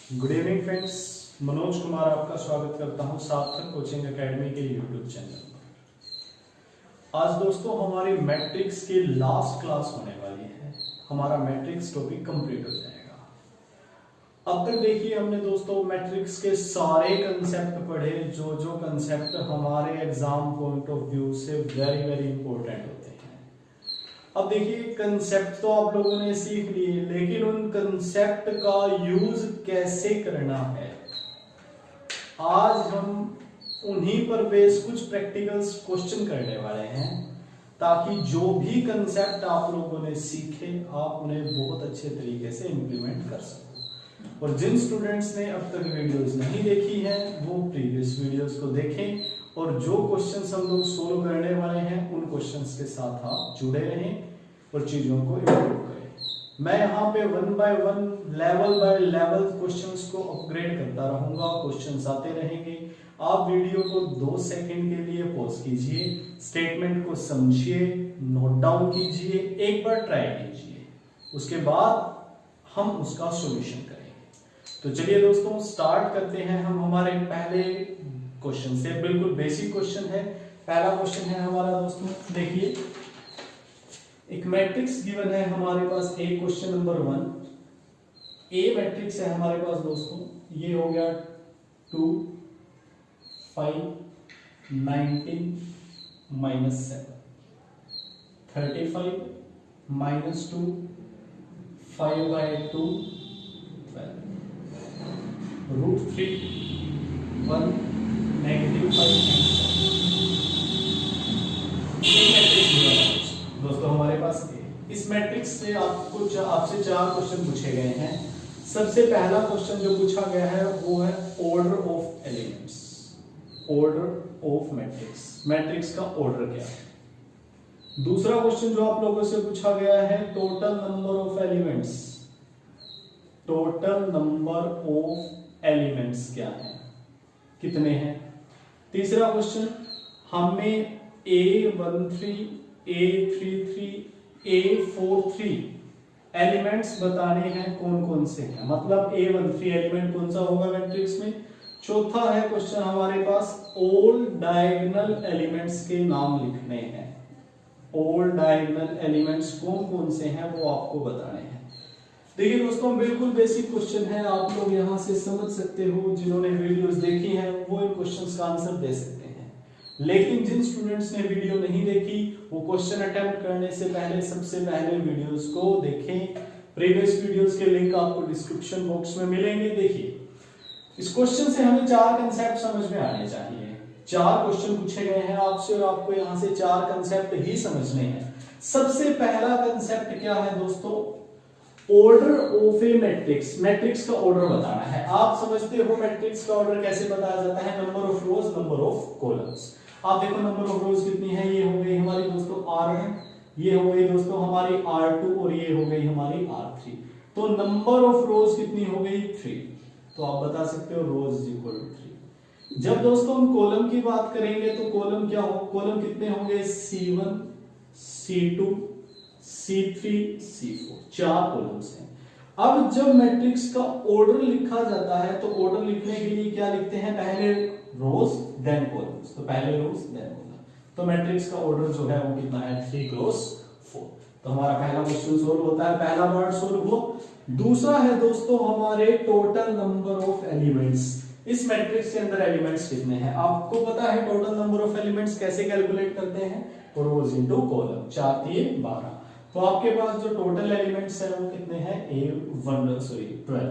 Good evening friends, Manoj Kumar आपका स्वागत करता हूं सार्थक कोचिंग एकेडमी के यूट्यूब चैनल पर। आज दोस्तों हमारी मैट्रिक्स की लास्ट क्लास होने वाली है। हमारा मैट्रिक्स टॉपिक कंप्लीट हो जाएगा। अब तक देखिए हमने दोस्तों मैट्रिक्स के सारे कंसेप्ट पढ़े, जो कंसेप्ट हमारे एग्जाम पॉइंट ऑफ व्यू से वेरी वेरी इंपॉर्टेंट होते हैं। अब देखिए कंसेप्ट तो आप लोगों ने सीख लिए, लेकिन उन कंसेप्ट का यूज कैसे करना है, आज हम उन्हीं पर बेस कुछ प्रैक्टिकल्स क्वेश्चन करने वाले हैं, ताकि जो भी कंसेप्ट आप लोगों ने सीखे आप उन्हें बहुत अच्छे तरीके से इंप्लीमेंट कर सको। और जिन स्टूडेंट्स ने अब तक वीडियोस नहीं देखी है वो प्रीवियस वीडियोस को देखें, और जो क्वेश्चंस हम लोग सोल्व करने वाले हैं उन क्वेश्चंस के साथ आप जुड़े रहें और चीजों को इम्प्रूव करें। मैं यहाँ पे one by one, level by level questions को अपग्रेड करता रहूंगा। क्वेश्चंस आते रहेंगे। आप वीडियो को 2 सेकंड के लिए पॉज कीजिए, स्टेटमेंट को समझिए, नोट डाउन कीजिए, एक बार ट्राई कीजिए, उसके बाद हम उसका सॉल्यूशन करेंगे। तो चलिए दोस्तों स्टार्ट करते हैं हम हमारे पहले क्वेश्चन से। बिल्कुल बेसिक क्वेश्चन है। पहला क्वेश्चन है हमारा दोस्तों, देखिए एक मैट्रिक्स गिवन है हमारे पास। एक क्वेश्चन नंबर 1 ए मैट्रिक्स है हमारे पास दोस्तों। ये हो गया 2 5 19 -7 35 -2 5/2 12 √3 1 -5 दोस्तों हमारे पास इस मैट्रिक्स से आपसे 4 क्वेश्चन पूछे गए हैं। सबसे पहला क्वेश्चन जो पूछा गया है वो है order of elements. Order of matrix, matrix का ऑर्डर क्या है। दूसरा क्वेश्चन जो आप लोगों से पूछा गया है total number of elements. Total number of elements क्या है, कितने हैं। तीसरा क्वेश्चन हमें A13 A33 A43 एलिमेंट्स बताने हैं, कौन कौन से हैं, मतलब A13 एलिमेंट कौन सा होगा मैट्रिक्स में। चौथा है क्वेश्चन हमारे पास ऑल डायगोनल एलिमेंट्स के नाम लिखने हैं। ऑल डायगोनल एलिमेंट्स कौन कौन से हैं वो आपको बताने हैं। देखिए दोस्तों बिल्कुल बेसिक क्वेश्चन है, आप लोग यहां से समझ सकते हो। जिन्होंने वीडियोस देखी हैं वो इन क्वेश्चंस का आंसर दे सकते हैं, लेकिन जिन स्टूडेंट्स ने वीडियो नहीं देखी वो क्वेश्चन अटेम्प्ट करने से पहले सबसे पहले वीडियोस को देखें। प्रीवियस वीडियोस के लिंक आपको डिस्क्रिप्शन बॉक्स में मिलेंगे। देखिए इस क्वेश्चन से हमें 4 कंसेप्ट समझ में आने चाहिए। 4 क्वेश्चन पूछे गए हैं आपसे और आपको यहां से 4 कंसेप्ट ही समझने हैं। सबसे पहला कंसेप्ट क्या है दोस्तों, order of A matrix. Matrix का ऑर्डर बताना है। आप समझते हो मैट्रिक्स का ऑर्डर कैसे बताया जाता है, number of rose number of columns. आप देखो नंबर ऑफ रोज कितनी है, ये हो गई हमारी दोस्तों R1, ये हो गई दोस्तों हमारी R2 और ये हो गई हमारी R3। तो नंबर ऑफ रोज कितनी हो गई 3। तो आप बता सकते हो रोज इक्वल टू 3। जब दोस्तों हम कॉलम की बात करेंगे तो कॉलम क्या हो, कॉलम कितने होंगे C1 C2 C3 C4, 4 columns हैं। अब जब मैट्रिक्स का ऑर्डर लिखा जाता है तो ऑर्डर लिखने के लिए क्या लिखते हैं, पहले रोज देन कॉलम्स। तो पहले रोज देन कॉलम। तो मैट्रिक्स का ऑर्डर जो है वो कितना है 3×4। तो हमारा पहला क्वेश्चन सोल्व होता है, पहला पार्ट सोल्व हुआ। दूसरा है दोस्तों हमारे टोटल नंबर ऑफ एलिमेंट्स। इस मैट्रिक्स के अंदर एलिमेंट्स कितने हैं आपको पता है। टोटल नंबर ऑफ एलिमेंट्स कैसे कैलकुलेट करते हैं, रोज इनटू कॉलम। 4 3 12। तो आपके पास जो टोटल एलिमेंट्स है वो कितने हैं, A12।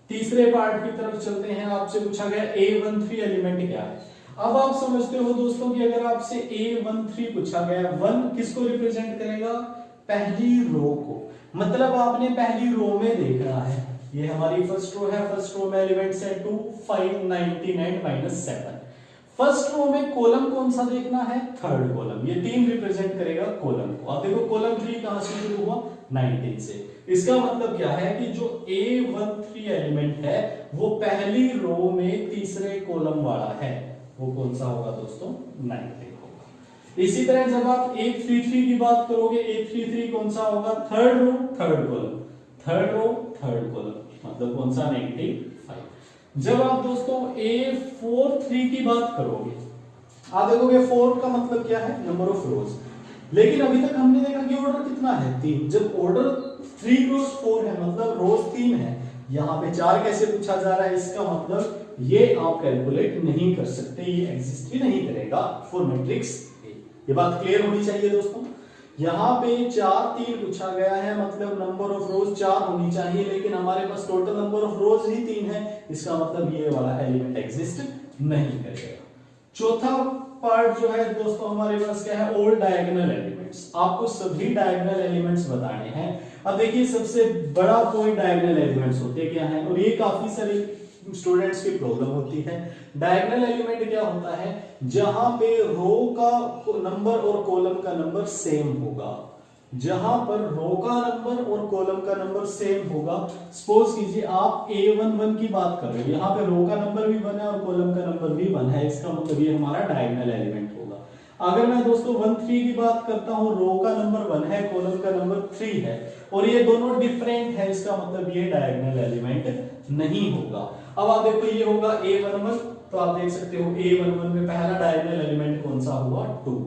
तीसरे पार्ट की तरफ चलते हैं। आपसे पूछा गया A13 एलिमेंट क्या है। अब आप समझते हो दोस्तों कि अगर आपसे A13 पूछा गया, 1 किसको रिप्रेजेंट करेगा, पहली रो को। मतलब आपने पहली रो में देखना है। ये हमारी फर्स्ट रो है, फर्स्ट रो में एलिमेंट्स है 2 5 99 -7। फर्स्ट रो में कॉलम कौन सा देखना है, थर्ड कॉलम। ये 3 रिप्रेजेंट करेगा कॉलम को। अब देखो कॉलम 3 कहां से शुरू हुआ, 19 से। इसका मतलब क्या है कि जो A13 एलिमेंट है वो पहली रो में तीसरे कॉलम वाला है। वो कौन सा होगा दोस्तों, 19 होगा। इसी तरह जब आप A33 की बात करोगे, A33 कौन सा होगा, third row third column, third row third column, मतलब कौन सा, -5। जब आप दोस्तों A43 की बात करोगे, आप देखोगे 4 का मतलब क्या है, नंबर ऑफ रोज। लेकिन अभी तक हमने देखा कि ऑर्डर कितना है, 3। जब ऑर्डर 3 क्रॉस 4 है मतलब रोज 3 है, यहाँ पे 4 कैसे पूछा जा रहा है, इसका मतलब ये आप कैलकुलेट नहीं कर सकते, ये एग्जिस्ट ही नहीं करेगा फॉर मैट्रिक्स ए। ये बात क्लियर होनी चाहिए दोस्तों। यहाँ पे 4 3 पूछा गया है, मतलब नंबर ऑफ रोज 4 होनी चाहिए, लेकिन हमारे पास टोटल नंबर ऑफ रोज ही 3 है, इसका मतलब ये वाला एलिमेंट एग्जिस्ट नहीं करेगा। चौथा पार्ट जो है दोस्तों हमारे पास क्या है, ऑल डायगोनल एलिमेंट्स। आपको सभी डायगोनल एलिमेंट्स बताने हैं। अब देखिए सबसे बड़ा पॉइंट डायगोनल एलिमेंट्स होते क्या है, और ये काफी सारी स्टूडेंट्स की प्रॉब्लम होती है। डायगोनल एलिमेंट क्या होता है, जहां पे रो का नंबर और कॉलम का नंबर सेम होगा। जहां पर रो का नंबर और कॉलम का नंबर सेम होगा, सपोज कीजिए आप A11 की बात कर रहे हो, यहाँ पे रो का नंबर भी 1 है और कॉलम का नंबर भी 1 है, इसका मतलब ये हमारा डायगोनल एलिमेंट होगा। अगर मैं दोस्तों 1 3 की बात करता हूँ, रो का नंबर 1 है, कॉलम का नंबर 3 है, और ये दोनों डिफरेंट है, इसका मतलब ये डायगोनल एलिमेंट नहीं होगा। अब आप देखो ये होगा A11, तो आप देख सकते हो A11 में पहला डायगोनल एलिमेंट कौन सा हुआ, 2।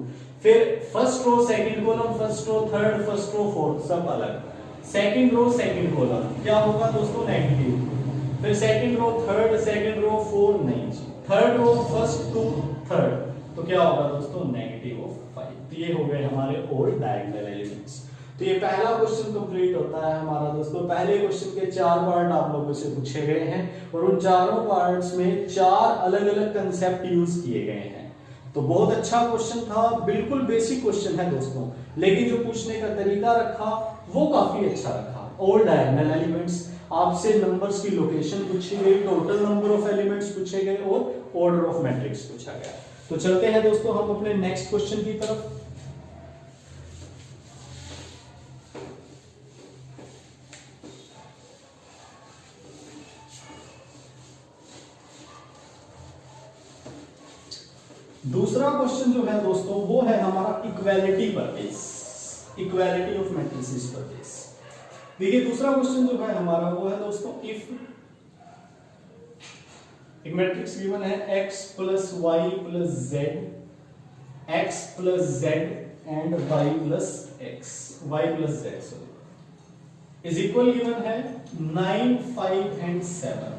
फिर first row second column, first row third, first row fourth, सब अलग। सेकंड रो सेकंड कॉलम क्या होगा दोस्तों, नेगेटिव। फिर second row third, second row 4 नहीं, third row first to third, तो क्या होगा दोस्तों, नेगेटिव ऑफ 5। तो ये हो गए हमारे ऑल डायगोनल एलिमेंट्स। तो ये पहला क्वेश्चन कंप्लीट होता है हमारा दोस्तों। पहले क्वेश्चन के 4 पार्ट आप लोगों से पूछे गए हैं, और उन चारों पार्ट्स में 4 अलग अलग कंसेप्ट यूज किए गए हैं। तो बहुत अच्छा क्वेश्चन था, बिल्कुल बेसिक क्वेश्चन है दोस्तों, लेकिन जो पूछने का तरीका रखा वो काफी अच्छा रखा। ऑल डायगोनल एलिमेंट्स, आपसे नंबर्स की लोकेशन पूछी गई, टोटल नंबर ऑफ एलिमेंट्स पूछे गए, और ऑर्डर ऑफ मैट्रिक्स पूछा गया। तो चलते हैं दोस्तों हम अपने नेक्स्ट क्वेश्चन की तरफ। दूसरा क्वेश्चन जो है दोस्तों वो है हमारा इक्वालिटी पर बेस, इक्वालिटी ऑफ मैट्रिसेस पर बेस। देखिए दूसरा क्वेश्चन जो है हमारा वो है दोस्तों, इफ एक मैट्रिक्स गिवन है x plus Y plus Z, x plus Z and y plus X, y plus Z sorry, is equal given है 9 5 एंड 7।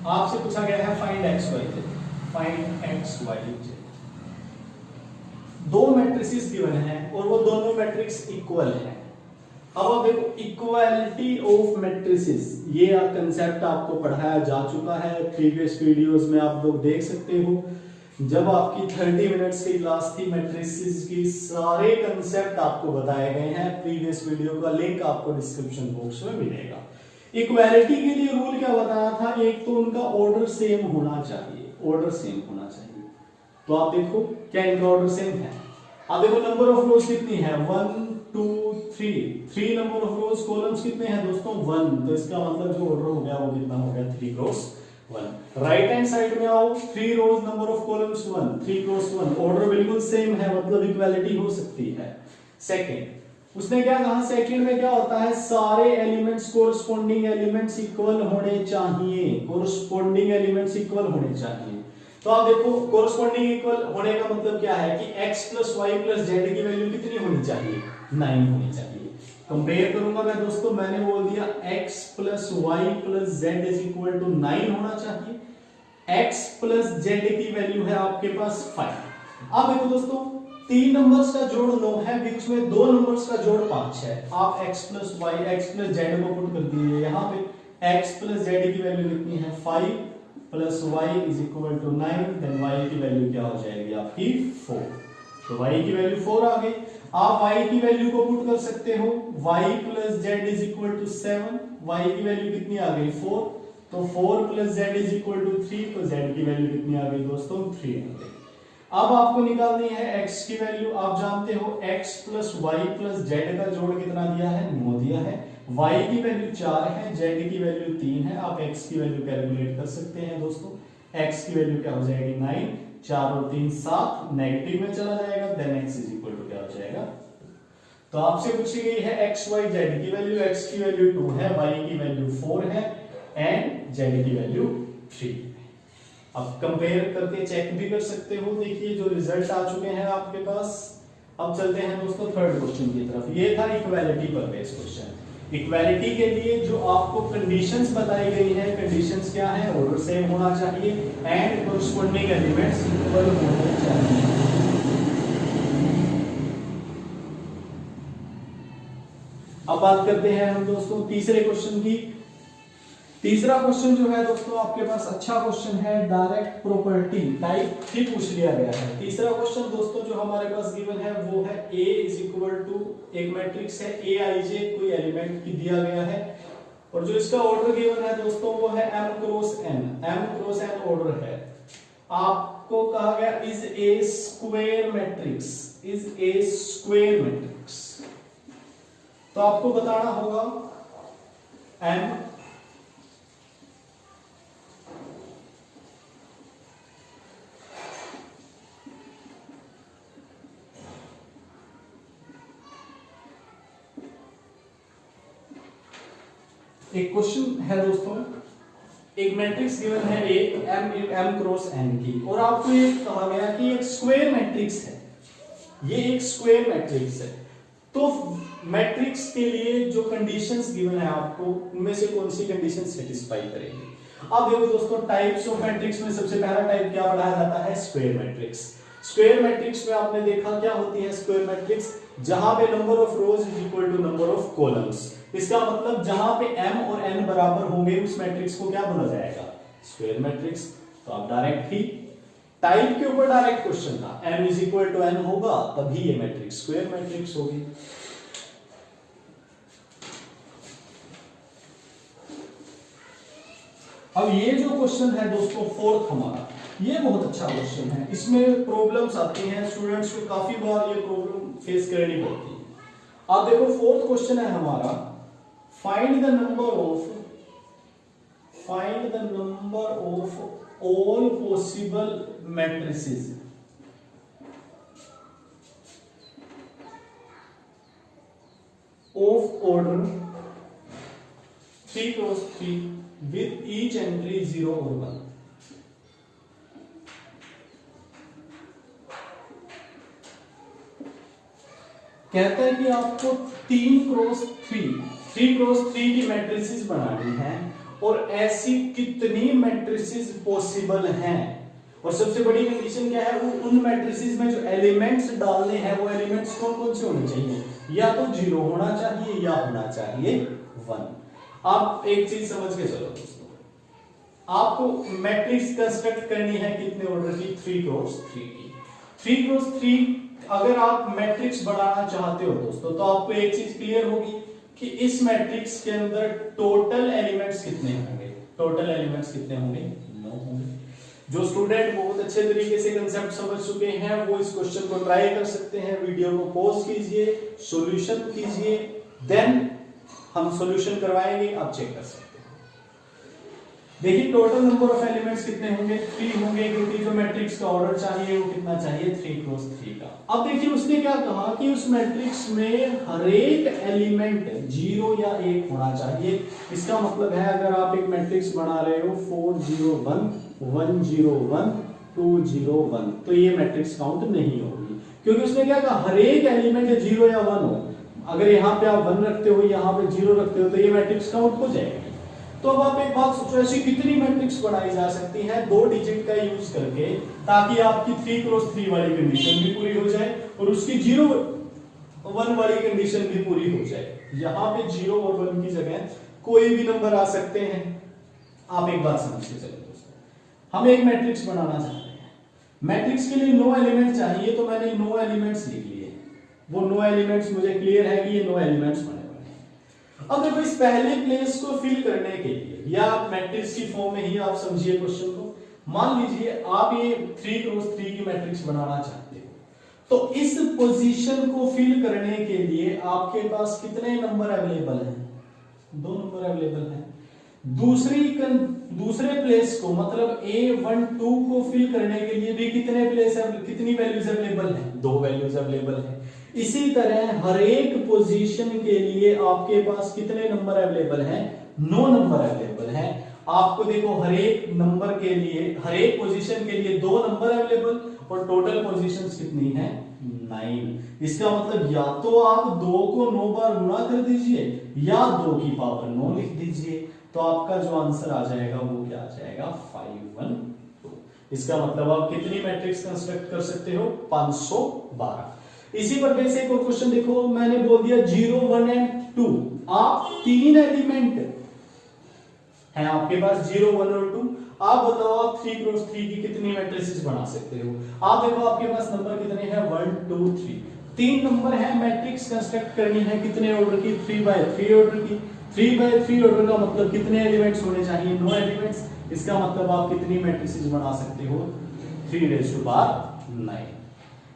आपसे पूछा गया है find x y z, find x y z। दो matrices given है और वो दोनों मैट्रिक्स इक्वल है। अब आप देखो इक्वालिटी ऑफ मैट्रिसेस, ये कंसेप्ट आपको पढ़ाया जा चुका है प्रीवियस वीडियोस में, आप लोग देख सकते हो। जब आपकी 30 मिनट्स की क्लास थी मैट्रिसेस की, सारे कंसेप्ट आपको बताए गए हैं। प्रीवियस वीडियो का लिंक आपको डिस्क्रिप्शन बॉक्स में मिलेगा। इक्वालिटी के लिए रूल क्या बताया था, एक तो उनका ऑर्डर सेम होना चाहिए, ऑर्डर सेम होना चाहिए। तो आप देखो क्या इनका ऑर्डर सेम है। आप देखो नंबर ऑफ रोज कितनी है, 1 2 3 नंबर ऑफ रोज, कॉलम्स कितने हैं दोस्तों 1, तो इसका मतलब जो ऑर्डर हो गया वो कितना हो गया 3 क्रॉस 1। राइट हैंड साइड में आओ, 3 rows number of columns 1, 3 cross 1, order बिल्कुल सेम है, मतलब इक्वालिटी हो सकती है। सेकंड उसने क्या कहा, सेकंड में क्या होता है, सारे एलिमेंट्स कोरस्पॉन्डिंग एलिमेंट्स इक्वल होने चाहिए, कोरस्पॉन्डिंग एलिमेंट्स इक्वल होने चाहिए। तो आप देखो कोरस्पॉन्डिंग इक्वल होने का मतलब क्या है कि x plus Y plus Z की वैल्यू कितनी होनी चाहिए, 9 होनी चाहिए। कंपेयर करूंगा मैं दोस्तों, मैंने बोल दिया x plus Y plus Z is equal to 9 होना चाहिए। x प्लस जेड की वैल्यू है आपके पास 5। अब देखो दोस्तों 3 नंबर्स का जोड़ 9 है, बीच में 2 नंबर्स का जोड़ 5 है। आप x plus Y, x plus Z को पुट कर दीजिए, यहाँ पे x प्लस जेड की वैल्यू कितनी है 5 plus Y is equal to 9, then y की वैल्यू क्या हो जाएगी आपकी 4। तो y की वैल्यू 4 आ गई। आप y की वैल्यू को पुट कर सकते हो, y plus Z is equal to 7, y की वैल्यू कितनी आ गई 4, तो 4 plus Z is equal to 3, तो z की वैल्यू कितनी आ गई दोस्तों 3 आ गई। अब आपको निकालनी है x की वैल्यू। आप जानते हो x plus Y plus Z का जोड़ कितना दिया है, 9 दिया है। y की वैल्यू 4 है, z की वैल्यू 3 है। आप x की वैल्यू कैलकुलेट कर सकते हैं दोस्तों। x की वैल्यू क्या हो जाएगी 9, 4 और 3 7, नेगेटिव में चला जाएगा, then x is equal to क्या हो जाएगा। तो आपसे पूछी गई है x y z की वैल्यू, x की वैल्यू 2 है, y की वैल्यू 4 है, एंड जेड की वैल्यू 3। अब कंपेयर करके चेक भी कर सकते हो। देखिए जो रिजल्ट आ चुके हैं आपके पास। अब चलते हैं दोस्तों थर्ड क्वेश्चन की तरफ। ये था इक्वालिटी पर बेस्ड क्वेश्चन। इक्वालिटी के लिए जो आपको कंडीशंस बताई गई है, कंडीशंस क्या है? ऑर्डर सेम होना चाहिए एंड कोरिस्पोंडिंग एलिमेंट्स इक्वल होने चाहिए। अब बात करते हैं हम दोस्तों तीसरे क्वेश्चन की। तीसरा क्वेश्चन जो है दोस्तों आपके पास अच्छा क्वेश्चन है, डायरेक्ट प्रॉपर्टी टाइप 3 पूछ लिया गया है। तीसरा क्वेश्चन दोस्तों जो हमारे पास गिवन है वो है A इज इक्वल टू, एक मैट्रिक्स है Aij, कोई एलिमेंट की दिया गया है और जो इसका ऑर्डर गिवन है दोस्तों वो है m क्रॉस n ऑर्डर है। आपको कहा गया is a square matrix, is a square matrix. तो आपको बताना होगा m एक क्वेश्चन है दोस्तों, एक मैट्रिक्स गिवन है ए m क्रॉस n की और आपको ये कहा गया कि एक स्क्वायर मैट्रिक्स है, ये एक स्क्वायर मैट्रिक्स है। तो मैट्रिक्स के लिए जो कंडीशंस गिवन है आपको, उनमें से कौन सी कंडीशन सेटिस्फाई करेगी? अब देखो दोस्तों टाइप्स ऑफ मैट्रिक्स में सबसे पहला टाइप क्या पढ़ाया जाता है? Square matrix. स्क्वायर मैट्रिक्स में आपने देखा क्या होती है स्क्वायर मैट्रिक्स? जहां पे number of rows is equal to number of columns. इसका मतलब जहां पे m और n बराबर होंगे उस मैट्रिक्स को क्या बोला जाएगा? Square matrix. तो आप डायरेक्ट ही टाइप के ऊपर डायरेक्ट क्वेश्चन था, m is equal to n होगा तभी ये मैट्रिक्स स्क्वायर मैट्रिक्स होगी। अब ये जो क्वेश्चन है दोस्तों फोर्थ हमारा, ये बहुत अच्छा क्वेश्चन है। इसमें प्रॉब्लम्स आती हैं, स्टूडेंट्स को काफी बार ये प्रॉब्लम फेस करनी पड़ती है। आप देखो फोर्थ क्वेश्चन है हमारा, find the number of all possible matrices of order 3 cross 3 with each entry 0 और 1। कहता है कि आपको 3 क्रॉस 3 की मैट्रिसेस बनानी है और ऐसी कितनी मैट्रिसेस पॉसिबल हैं, और सबसे बड़ी कंडीशन क्या है? वो उन मैट्रिसेस में जो एलिमेंट्स डालने हैं वो एलिमेंट्स कौन कौन से होने चाहिए? या तो 0 होना चाहिए या होना चाहिए 1। आप एक चीज समझ के चलो दोस्तों, आपको मैट्रिक्स कंस्ट्रक्ट करनी है कितने ऑर्डर की? 3 क्रॉस 3 की। 3 क्रॉस 3 अगर आप मैट्रिक्स बढ़ाना चाहते हो दोस्तों तो आपको एक चीज क्लियर होगी कि इस मैट्रिक्स के अंदर टोटल एलिमेंट्स कितने होंगे? टोटल एलिमेंट्स कितने होंगे? 9 होंगे। जो स्टूडेंट बहुत अच्छे तरीके से कंसेप्ट समझ चुके हैं वो इस क्वेश्चन को ट्राई कर सकते हैं। वीडियो को पॉज कीजिए, सॉल्यूशन कीजिए, देन हम सॉल्यूशन करवाएंगे, आप चेक कर सकते हैं। देखिए टोटल नंबर ऑफ एलिमेंट्स कितने होंगे? 3 होंगे, क्योंकि जो मैट्रिक्स का ऑर्डर चाहिए वो कितना चाहिए? 3 क्रॉस 3 का। अब देखिए उसने क्या कहा कि उस मैट्रिक्स में हर एक एलिमेंट 0 या 1 होना चाहिए। इसका मतलब है अगर आप एक मैट्रिक्स बना रहे हो 4 0 1 1 0 1 2 0 1 तो ये मैट्रिक्स काउंट नहीं होगी, क्योंकि उसने क्या कहा? हर एक एलिमेंट 0 या 1 हो। अगर यहाँ पे आप 1 रखते हो, यहाँ पे 0 रखते हो तो ये मैट्रिक्स काउंट हो जाएगी। तो अब आप एक बात सोचो, ऐसी कितनी मैट्रिक्स बनाई जा सकती है 2 डिजिट का यूज करके, ताकि आपकी 3 क्रॉस 3 वाली कंडीशन भी पूरी हो जाए और उसकी 0 1 वाली कंडीशन भी पूरी हो जाए। यहाँ पे 0 और 1 की जगह कोई भी नंबर आ सकते हैं। आप एक बात समझ के चलो दोस्तों, हम एक मैट्रिक्स बनाना चाहते हैं, मैट्रिक्स के लिए 9 एलिमेंट चाहिए, तो मैंने 9 एलिमेंट्स लिख लिए। वो 9 एलिमेंट्स मुझे क्लियर है कि ये 9 एलिमेंट्स बने हुए हैं। अब देखो इस पहले प्लेस को फिल करने के लिए, या आप मैट्रिक्स की फॉर्म में ही आप समझिए क्वेश्चन को। मान लीजिए आप ये 3 क्रॉस 3 की मैट्रिक्स बनाना चाहते हो, तो इस पोजीशन को फिल करने के लिए आपके पास कितने नंबर अवेलेबल हैं? 2 नंबर अवेलेबल हैं। दूसरे प्लेस को मतलब A1 2 को फिल करने के लिए भी कितनी वैल्यूज अवेलेबल हैं? 2 वैल्यूज अवेलेबल हैं। इसी तरह हर एक पोजीशन के लिए आपके पास कितने नंबर अवेलेबल हैं? 9 नंबर अवेलेबल हैं। आपको देखो हर एक नंबर के लिए, हर एक पोजीशन के लिए 2 नंबर अवेलेबल और टोटल पोजीशंस कितनी है 9। इसका मतलब या तो आप 2 को 9 बार गुणा कर दीजिए या 2 की पावर 9 लिख दीजिए, तो आपका जो आंसर आ जाएगा वो क्या आ जाएगा 512। इसका मतलब आप कितनी मैट्रिक्स कंस्ट्रक्ट कर सकते हो 512। इसी पर बेस एक और क्वेश्चन देखो, मैंने बोल दिया 0 1 एंड 2, आप 3 एलिमेंट है आपके पास 0 1 और 2, आप बताओ आप 3 क्रॉस 3 की कितनी मैट्रिसेस बना सकते हो। आप देखो आपके पास नंबर कितने हैं 1 2 3, 3 नंबर है, मैट्रिक्स कंस्ट्रक्ट करनी है कितने ऑर्डर की 3 बाय 3 ऑर्डर की। 3 बाय 3 ऑर्डर का मतलब कितने एलिमेंट्स होने चाहिए 9 एलिमेंट्स। इसका मतलब आप कितनी मैट्रिसेस बना सकते हो 3⁻9।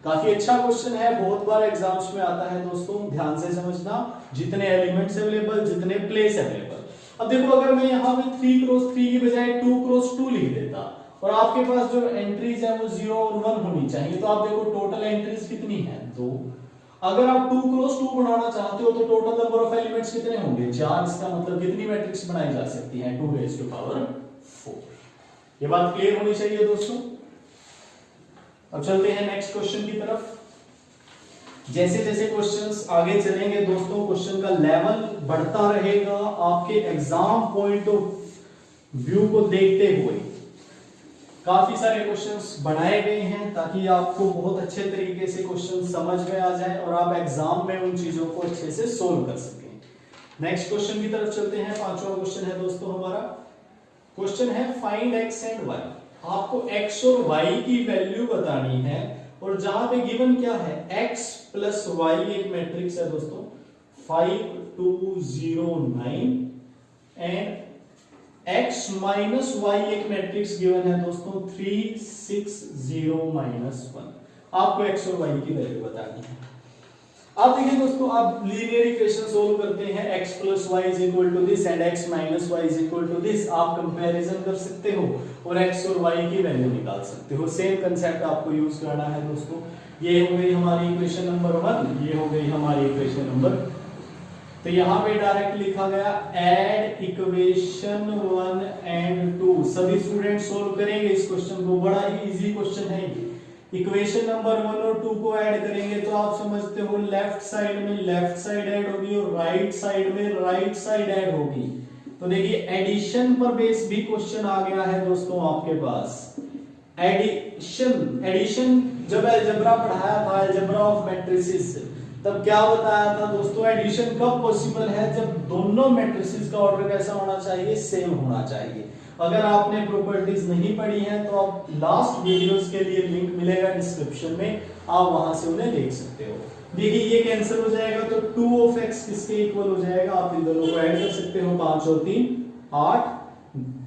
काफी अच्छा क्वेश्चन है, बहुत बार एग्जाम्स में आता है दोस्तों, ध्यान से समझना, जितने एलिमेंट्स अवेलेबल जितने प्लेस अवेलेबल। अब देखो अगर मैं यहाँ पे 3 क्रॉस 3 की बजाय 2 क्रॉस 2 लिख देता और आपके पास जो एंट्रीज है वो 0 और 1 होनी चाहिए, तो आप देखो टोटल एंट्रीज कितनी है 2। अगर आप 2 क्रॉस 2 बनाना चाहते हो तो टोटल नंबर ऑफ एलिमेंट्स कितने होंगे 4। इसका मतलब कितनी मैट्रिक्स बनाई जा सकती है 2⁻4। ये बात क्लियर होनी चाहिए दोस्तों। अब चलते हैं नेक्स्ट क्वेश्चन की तरफ। जैसे जैसे क्वेश्चंस आगे चलेंगे दोस्तों, क्वेश्चन का लेवल बढ़ता रहेगा आपके एग्जाम पॉइंट ऑफ व्यू को देखते हुए। काफी सारे क्वेश्चंस बनाए गए हैं ताकि आपको बहुत अच्छे तरीके से क्वेश्चन समझ में आ जाए और आप एग्जाम में उन चीजों को अच्छे से सोल्व कर सकें। नेक्स्ट क्वेश्चन की तरफ चलते हैं। 5वां क्वेश्चन है दोस्तों हमारा, क्वेश्चन है फाइंड x एंड y। आपको x और y की वैल्यू बतानी है और जहां पे गिवन क्या है x प्लस y एक मैट्रिक्स है दोस्तों 5 2 0 9 एंड x माइनस y एक मैट्रिक्स गिवन है दोस्तों 3 6 0 -1। आपको x और y की वैल्यू बतानी है। आप देखिए दोस्तों, आप लीनियर इक्वेशन सोल्व करते हैं x प्लस y is equal to this and x minus y is equal to this. आप कंपैरिजन कर सकते हो और x और y की वैल्यू निकाल सकते हो। सेम कंसेप्ट आपको यूज करना है दोस्तों। ये हो गई हमारी इक्वेशन नंबर 1, ये हो गई हमारी इक्वेशन नंबर। तो यहाँ पे डायरेक्ट लिखा गया ऐड इक्वेशन 1 एंड 2। सभी स्टूडेंट सोल्व करेंगे इस क्वेश्चन को, बड़ा ही इजी क्वेश्चन है ये। इक्वेशन नंबर 1 और 2 को ऐड करेंगे तो आप समझते हो लेफ्ट साइड में लेफ्ट साइड ऐड होगी और राइट साइड में राइट साइड ऐड होगी। तो देखिए एडिशन पर बेस भी क्वेश्चन आ गया है दोस्तों आपके पास। एडिशन जब अलजेब्रा पढ़ाया था, अलजेब्रा ऑफ मैट्रिसेस, तब क्या बताया था दोस्तों, एडिशन कब पॉसिबल है जब दोनों मैट्रिसेस का ऑर्डर कैसा होना चाहिए सेम होना चाहिए। अगर आपने प्रॉपर्टीज नहीं पढ़ी हैं तो आप लास्ट वीडियोस के लिए लिंक मिलेगा डिस्क्रिप्शन में, आप वहां से उन्हें देख सकते हो। देखिए ये कैंसिल हो जाएगा तो 2 ऑफ x किसके इक्वल हो जाएगा, आप इन दोनों को ऐड कर सकते हो। 5 और 3 8,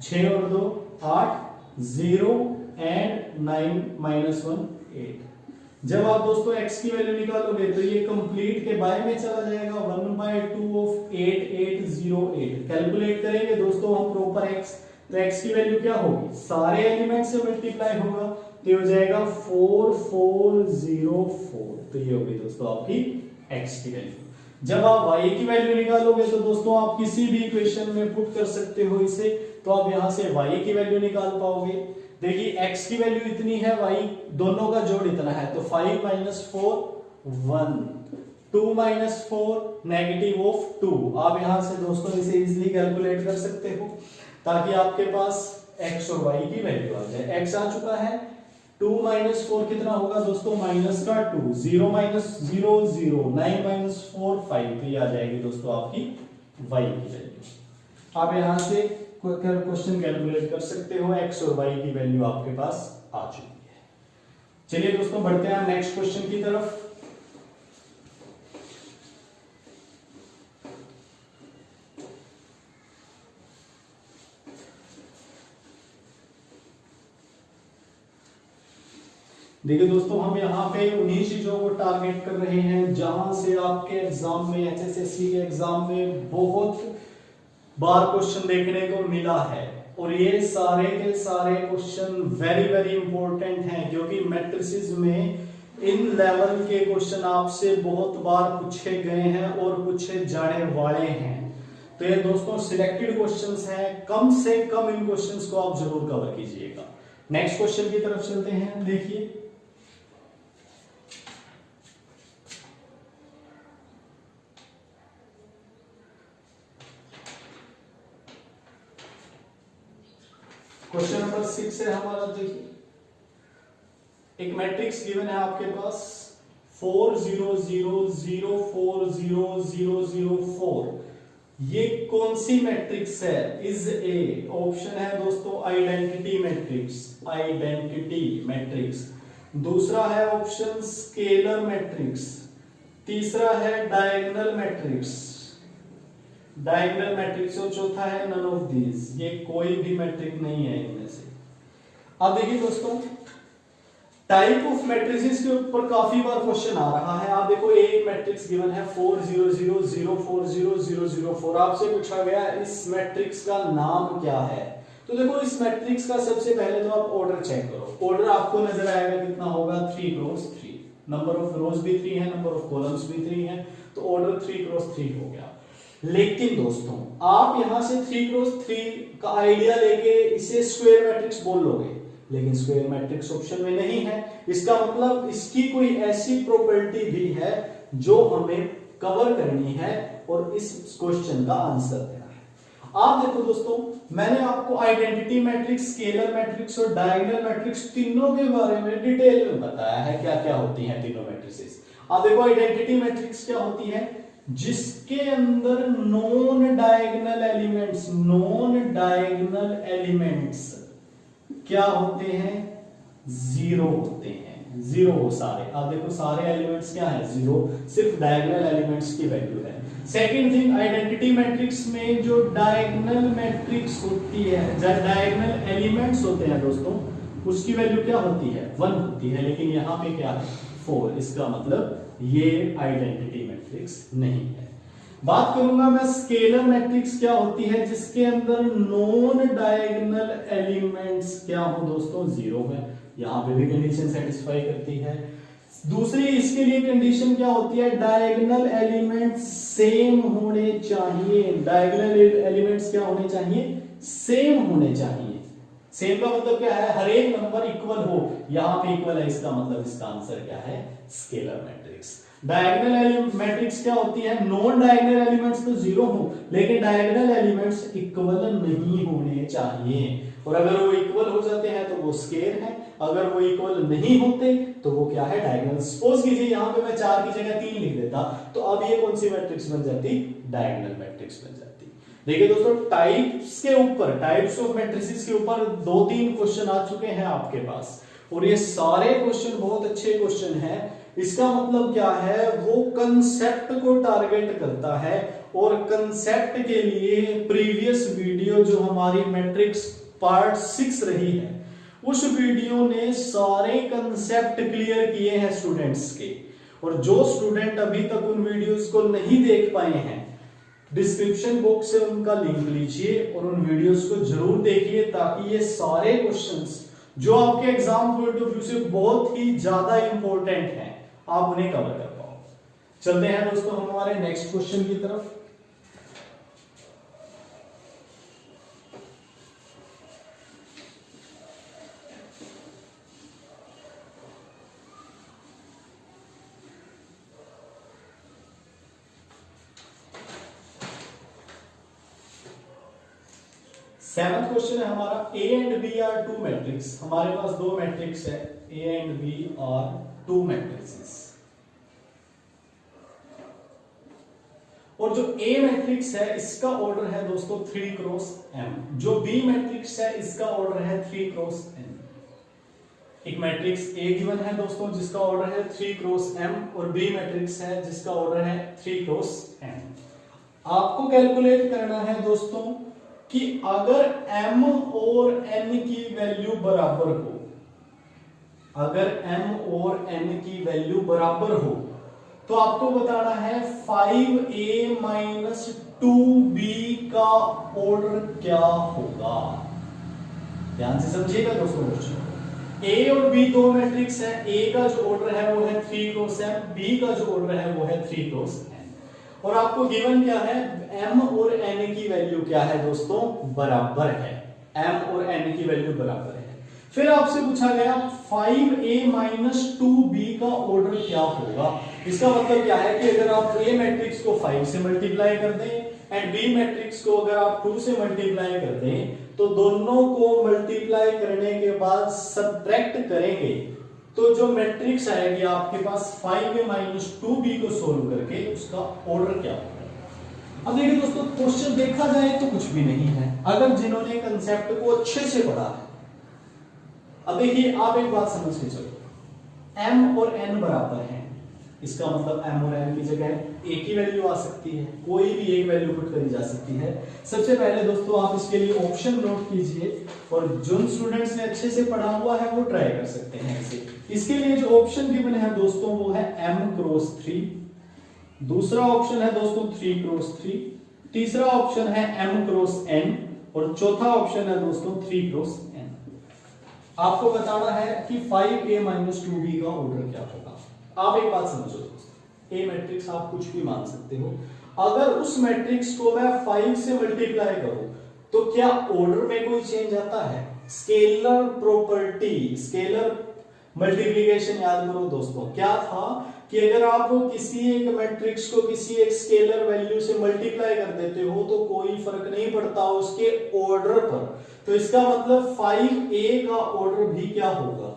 6 और 2 8, 0 एंड 9 -1 8। जब आप दोस्तों x की वैल्यू निकालोगे तो ये कंप्लीट के बाय में चला जाएगा 1/2 ऑफ 8 8 0 8। कैलकुलेट करेंगे दोस्तों हम प्रॉपर x, तो x की वैल्यू क्या होगी, सारे एलिमेंट से मल्टीप्लाई होगा तो ये हो जाएगा 4404। तो ये होगी दोस्तों आपकी x की वैल्यू। जब आप y की वैल्यू निकालोगे तो दोस्तों आप किसी भी इक्वेशन में पुट कर सकते हो इसे, तो आप यहां से y की वैल्यू निकाल पाओगे। देखिए x की वैल्यू इतनी है, y दोनों का जोड़ इतना है, तो 5 - 4 1, 2 - 4 -2। आप यहां से दोस्तों इसे इजीली कैलकुलेट कर सकते हो ताकि आपके पास x और y की वैल्यू आ जाए। x आ चुका है, 2 - 4 कितना होगा दोस्तों माइनस का 2, 0 - 0 0, 9 - 4 5। तो ये आ जाएगी दोस्तों आपकी y की वैल्यू। आप यहां से क्वेश्चन कैलकुलेट कर सकते हो, x और y की वैल्यू आपके पास आ चुकी है। चलिए दोस्तों बढ़ते हैं नेक्स्ट क्वेश्चन की तरफ। देखिए दोस्तों हम यहाँ पे उन्हीं चीजों को टारगेट कर रहे हैं जहां से आपके एग्जाम में, एचएसएससी के एग्जाम में बहुत बार क्वेश्चन देखने को मिला है और ये सारे के सारे क्वेश्चन वेरी वेरी इंपॉर्टेंट हैं क्योंकि मैट्रिसेस में इन लेवल के क्वेश्चन आपसे बहुत बार पूछे गए हैं और पूछे जाने वाले हैं। तो ये दोस्तों सिलेक्टेड क्वेश्चंस हैं, कम से कम इन क्वेश्चंस को आप जरूर कवर कीजिएगा। नेक्स्ट क्वेश्चन की तरफ चलते हैं। देखिए क्वेश्चन नंबर 6 है हमारा। देखिए एक मैट्रिक्स गिवन है आपके पास 4 0 0 0 4 0 0 0 4। ये कौन सी मैट्रिक्स है? इज ए ऑप्शन है दोस्तों आइडेंटिटी मैट्रिक्स, आइडेंटिटी मैट्रिक्स। दूसरा है ऑप्शन स्केलर मैट्रिक्स। तीसरा है डायगोनल मैट्रिक्स, डायगोनल मैट्रिक्स। और चौथा है नन ऑफ दीज। ये कोई भी मैट्रिक्स नहीं है इनमें से। अब देखिए दोस्तों टाइप ऑफ मैट्रिसेस के ऊपर काफी बार क्वेश्चन आ रहा है। आप देखो एक मैट्रिक्स गिवन है 4 0 0 0 4 0 0 0 4। आपसे पूछा गया इस मैट्रिक्स का नाम क्या है। तो देखो इस मैट्रिक्स का सबसे पहले तो आप ऑर्डर चेक करो। ऑर्डर आपको नजर आएगा कितना होगा 3 क्रॉस 3। नंबर ऑफ रोज भी 3 है, नंबर ऑफ कॉलम्स भी 3 है, तो ऑर्डर 3 क्रॉस 3 हो गया। लेकिन दोस्तों आप यहां से 3 क्रॉस 3 का आइडिया लेके इसे स्क्वायर मैट्रिक्स बोल लोगे, लेकिन स्क्वायर मैट्रिक्स ऑप्शन में नहीं है। इसका मतलब इसकी कोई ऐसी प्रॉपर्टी भी है जो हमें कवर करनी है और इस क्वेश्चन का आंसर देना है। आप देखो दोस्तों मैंने आपको आइडेंटिटी मैट्रिक्स, स्केलर मैट्रिक्स और डायगोनल मैट्रिक्स तीनों के बारे में डिटेल में बताया है क्या क्या होती हैं तीनों मैट्रिसेस। आप देखो आइडेंटिटी मैट्रिक्स क्या होती है? जिसके अंदर non diagonal elements, non diagonal elements क्या होते हैं? जीरो होते हैं। जीरो हो सारे। आप देखो सारे एलिमेंट्स क्या है? जीरो। सिर्फ डायगोनल एलिमेंट्स की वैल्यू है। सेकंड थिंग आइडेंटिटी मैट्रिक्स में जो डायगोनल मैट्रिक्स होती है, डायगोनल एलिमेंट्स होते हैं दोस्तों, उसकी वैल्यू क्या होती है? 1 होती है। लेकिन यहां पे क्या है? 4। इसका मतलब ये आइडेंटिटी मैट्रिक्स नहीं है। बात करूंगा मैं स्केलर मैट्रिक्स क्या होती है, जिसके अंदर नॉन डायगोनल एलिमेंट्स क्या हो दोस्तों? जीरो है। यहां पे भी कंडीशन सेटिस्फाई करती है। दूसरी इसके लिए कंडीशन क्या होती है? डायगोनल एलिमेंट्स सेम होने चाहिए। डायगोनल एलिमेंट्स क्या होने चाहिए? सेम होने चाहिए। सेम का मतलब क्या है? हर एक नंबर इक्वल हो। यहां पे इक्वल है, इसका मतलब इसका आंसर क्या है? Scalar matrix. डायगोनल मैट्रिक्स क्या होती है? नॉन डायगोनल एलिमेंट्स तो जीरो हो, लेकिन डायगोनल एलिमेंट्स इक्वल नहीं होने चाहिए। और अगर वो इक्वल हो जाते हैं तो वो स्केलर है, अगर वो इक्वल नहीं होते तो वो क्या है? डायगोनल। सपोज कीजिए यहां पे मैं 4 की जगह 3 लिख देता, तो अब ये कौन सी मैट्रिक्स बन जाती? डायगोनल मैट्रिक्स बन जाती। देखिए दोस्तों टाइप्स के ऊपर, टाइप्स ऑफ मैट्रिसेस के ऊपर 2-3 क्वेश्चन आ चुके हैं आपके पास, और ये सारे क्वेश्चन बहुत अच्छे क्वेश्चन हैं। इसका मतलब क्या है? वो कंसेप्ट को टारगेट करता है, और कंसेप्ट के लिए प्रीवियस वीडियो जो हमारी मैट्रिक्स पार्ट 6 रही है, उस वीडियो ने सारे कंसेप्ट क्लियर किए हैं स्टूडेंट्स के। और जो स्टूडेंट अभी तक उन वीडियोस को नहीं देख पाए हैं, डिस्क्रिप्शन बॉक्स से उनका लिंक लीजिए और उन वीडियोस को जरूर देखिए, ताकि ये सारे क्वेश्चंस जो आपके एग्जाम पॉइंट ऑफ व्यू से बहुत ही ज्यादा इंपॉर्टेंट हैं, आप उन्हें कवर कर पाओ। चलते हैं दोस्तों हमारे नेक्स्ट क्वेश्चन की तरफ। सेवंथ क्वेश्चन है हमारा A and B are 2 matrix. हमारे पास 2 मैट्रिक्स है, A and B are 2 matrix. और जो A मैट्रिक्स है इसका ऑर्डर है दोस्तों 3 क्रॉस M। जो B मैट्रिक्स है इसका ऑर्डर है 3 क्रॉस N। एक मैट्रिक्स A गिवन है दोस्तों जिसका ऑर्डर है 3 क्रॉस M, और B मैट्रिक्स है जिसका ऑर्डर है 3 क्रॉस N। आपको कैलकुलेट करना है दोस्तों कि अगर m और n की वैल्यू बराबर हो, अगर m और n की वैल्यू बराबर हो, तो आपको बताना है 5a माइनस 2b का ऑर्डर क्या होगा। ध्यान से समझिएगा दोस्तों क्वेश्चन। a और b 2 मैट्रिक्स है। a का जो ऑर्डर है वो है 3 क्रॉस m, b का जो ऑर्डर है वो है 3 क्रॉस n। और आपको गिवन क्या है, m और n की वैल्यू क्या है दोस्तों, बराबर है, m और n की वैल्यू बराबर है। फिर आपसे पूछा गया 5a माइनस 2b का ऑर्डर क्या होगा। इसका मतलब क्या है कि अगर आप a मैट्रिक्स को 5 से मल्टीप्लाई कर दें एंड b मैट्रिक्स को अगर आप 2 से मल्टीप्लाई कर दें, तो दोनों को मल्टीप्लाई करने के बाद सब्ट्रैक्ट करेंगे तो जो मैट्रिक्स आएगी आपके पास 5a माइनस 2b को सोल्व करके उसका ऑर्डर क्या होगा। अब देखिए दोस्तों, क्वेश्चन देखा जाए तो कुछ भी नहीं है अगर जिन्होंने कंसेप्ट को अच्छे से पढ़ा है। अब देखिए, आप एक बात समझ के चलो, m और n बराबर हैं, इसका मतलब m और n की जगह एक ही वैल्यू आ सकती है, कोई भी एक वैल्यू पुट करी जा सकती है। सबसे पहले दोस्तों आप इसके लिए ऑप्शन नोट कीजिए और जिन स्टूडेंट्स ने अच्छे से पढ़ा हुआ है वो ट्राई कर सकते हैं इसे। इसके लिए जो ऑप्शन गिवन है दोस्तों वो है m क्रॉस 3, दूसरा ऑप्शन है दोस्तों 3 क्रॉस 3, तीसरा ऑप्शन है m क्रॉस n और चौथा ऑप्शन है दोस्तों 3 क्रॉस n। आपको बताना है कि 5a माइनस 2b का ऑर्डर क्या होगा। आप एक बात समझो दोस्तों, a मैट्रिक्स आप कुछ भी मान सकते हो, अगर उस मैट्रिक्स को मैं 5 से मल्टीप्लाई करूं तो क्या ऑर्डर में कोई चेंज आता है? स्केलर प्रॉपर्टी, स्केलर मल्टीप्लिकेशन याद करो दोस्तों, क्या था कि अगर आप किसी एक मैट्रिक्स को किसी एक स्केलर वैल्यू से मल्टीप्लाई कर देते हो तो कोई फर्क नहीं पड़ता उसके ऑर्डर पर। तो इसका मतलब 5a का ऑर्डर भी क्या होगा,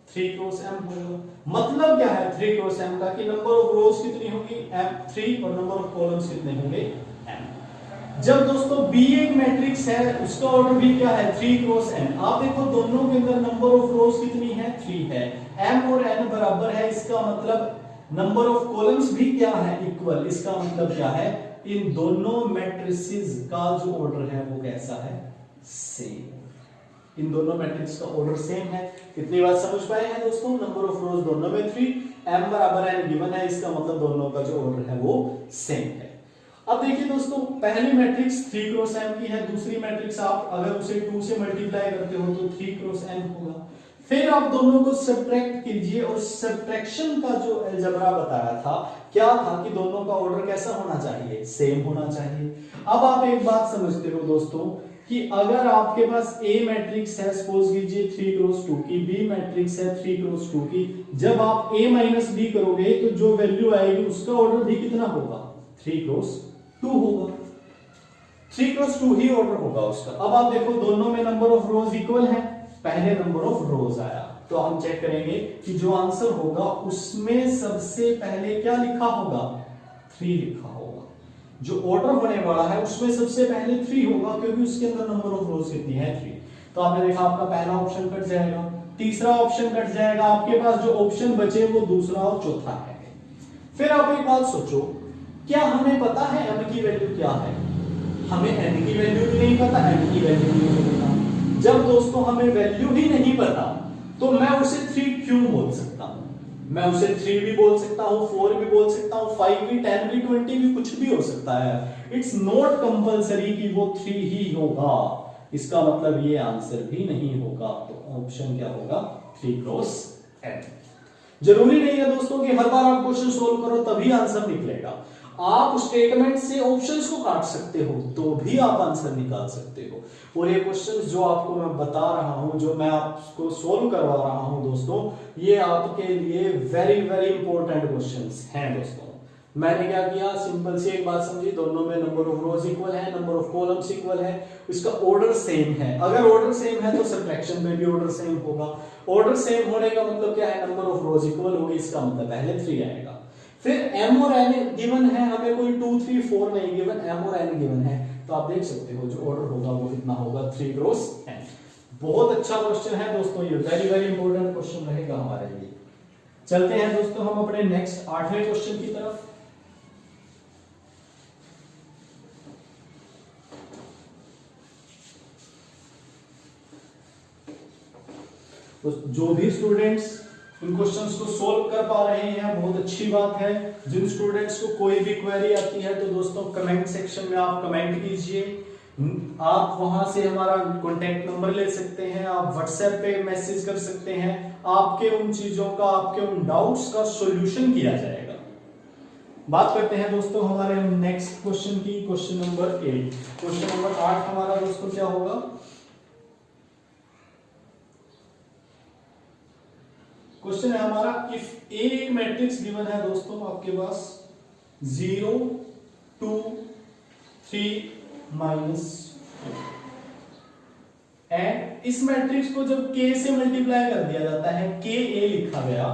3 क्रॉस m होगा। मतलब क्या है 3 क्रॉस m का, कि नंबर ऑफ रोज कितनी होगी, m3 और नंबर ऑफ कॉलम्स कितने होंगे, m। जब दोस्तों b एक मैट्रिक्स है उसका ऑर्डर भी क्या है, 3 क्रॉस n। आप देखो दोनों के अंदर नंबर ऑफ रोज कितनी है, 3 है, m और n बराबर है, इसका मतलब नंबर ऑफ कॉलम्स भी क्या है, इक्वल। इसका मतलब क्या है, इन दोनों मैट्रिसेस का जो ऑर्डर है वो कैसा है, सेम। इन दोनों मैट्रिक्स का ऑर्डर सेम है। कितनी बात समझ पाए हैं दोस्तों, नंबर ऑफ रोज दोनों में 3, m बराबर n गिवन है, इसका मतलब दोनों का जो ऑर्डर है वो सेम है। अब देखिए दोस्तों, पहली मैट्रिक्स 3 क्रॉस m की है, दूसरी मैट्रिक्स आप अगर उसे 2 से मल्टीप्लाई करते हो तो 3 क्रॉस n होगा। फिर आप दोनों को सब्ट्रैक्ट कीजिए और सब्ट्रैक्शन का जो अलजेब्रा बताया था क्या था कि दोनों का ऑर्डर कैसा होना चाहिए, सेम होना चाहिए। अब आप एक बात समझते हो दोस्तों कि अगर आपके पास A मैट्रिक्स है, सपोज कीजिए 3 क्रॉस 2 की, B मैट्रिक्स है 3 क्रॉस 2 की, जब आप A माइनस B करोगे तो जो वैल्यू आएगी उसका ऑर्डर भी कितना होगा, 3 क्रॉस 2 होगा, 3 क्रॉस 2 ही ऑर्डर होगा उसका। अब आप देखो दोनों में नंबर ऑफ रोज इक्वल है, पहले नंबर ऑफ रोज आया तो हम चेक करेंगे कि जो आंसर होगा उसमें सबसे पहले क्या लिखा होगा, 3 लिखा होगा। जो ऑर्डर होने वाला है उसमें सबसे पहले 3 होगा क्योंकि उसके अंदर नंबर ऑफ रोज कितनी है, 3। तो आपने देखा आपका पहला ऑप्शन कट जाएगा, तीसरा ऑप्शन कट जाएगा, आपके पास जो ऑप्शन बचे वो दूसरा और चौथा है। फिर आप एक बात सोचो, क्या हमें पता है m की वैल्यू क्या है? हमें n की वैल्यू भी नहीं पता, m की वैल्यू भी नहीं पता। जब दोस्तों हमें वैल्यू ही नहीं पता तो मैं उसे 3 क्यों बोल सकता हूं? मैं उसे 3 भी बोल सकता हूं, 4 भी बोल सकता हूं, 5 भी, 10 भी, 20 भी, कुछ भी हो सकता है। इट्स नॉट कंपलसरी कि वो 3 ही होगा, इसका मतलब ये आंसर भी नहीं होगा। तो ऑप्शन क्या होगा, 3 क्रॉस n। जरूरी नहीं है दोस्तों कि हर बार आप क्वेश्चन सोल्व करो तभी आंसर निकलेगा। आप स्टेटमेंट से ऑप्शंस को काट सकते हो तो भी आप आंसर निकाल सकते हो। और ये क्वेश्चंस जो आपको मैं बता रहा हूं, जो मैं आपको सोल्व करवा रहा हूं दोस्तों, ये आपके लिए वेरी वेरी इंपॉर्टेंट क्वेश्चंस हैं दोस्तों। मैंने क्या किया, सिंपल सी एक बात समझी, दोनों में नंबर ऑफ रोज इक्वल है, नंबर ऑफ कॉलम्स इक्वल है, इसका ऑर्डर सेम है। अगर ऑर्डर सेम है तो सब्ट्रैक्शन में भी ऑर्डर सेम होगा। ऑर्डर सेम होने का मतलब क्या है, नंबर ऑफ रोज इक्वल होगी, इसका मतलब पहले 3 आएगा। फिर m और n गिवन है, हमें कोई 2 3 4 नहीं गिवन, m और n गिवन है, तो आप देख सकते हो जो ऑर्डर होगा वो कितना होगा, 3 क्रॉस n। बहुत अच्छा क्वेश्चन है दोस्तों, ये वेरी वेरी इंपॉर्टेंट क्वेश्चन रहेगा हमारे लिए। चलते हैं दोस्तों हम अपने नेक्स्ट 8वें क्वेश्चन की तरफ। तो जो भी स्टूडेंट्स इन क्वेश्चंस को सोल्व कर पा रहे हैं बहुत अच्छी बात है। जिन स्टूडेंट्स को कोई भी क्वेरी आती है तो दोस्तों कमेंट सेक्शन में आप कमेंट कीजिए। आप वहां से हमारा कॉन्टेक्ट नंबर ले सकते हैं, आप व्हाट्सएप पे मैसेज कर सकते हैं, आपके उन चीजों का, आपके उन डाउट्स का सॉल्यूशन किया जाएगा। बात करते हैं दोस्तों हमारे नेक्स्ट क्वेश्चन की, क्वेश्चन नंबर 8। क्वेश्चन नंबर 8 हमारा दोस्तों क्या होगा? क्वेश्चन है हमारा, इफ ए मैट्रिक्स गिवन है दोस्तों आपके पास 0 2 3 -4, एंड इस मैट्रिक्स को जब k से मल्टीप्लाई कर दिया जाता है, k a लिखा गया,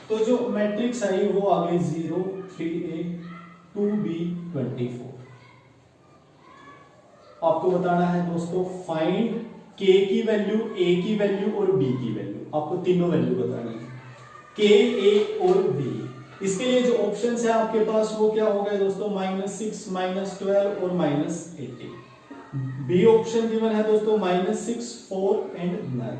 तो जो मैट्रिक्स आई वो आ गई 0 3a 2b 24। आपको बताना है दोस्तों फाइंड k की वैल्यू, a की वैल्यू और b की वैल्यू। आपको तीनों वैल्यू बतानी है, k, a और b। इसके लिए जो ऑप्शंस है आपके पास वो क्या हो गए दोस्तों? -6 -12 और -18। बी ऑप्शन गिवन है दोस्तों -6 4 एंड 9।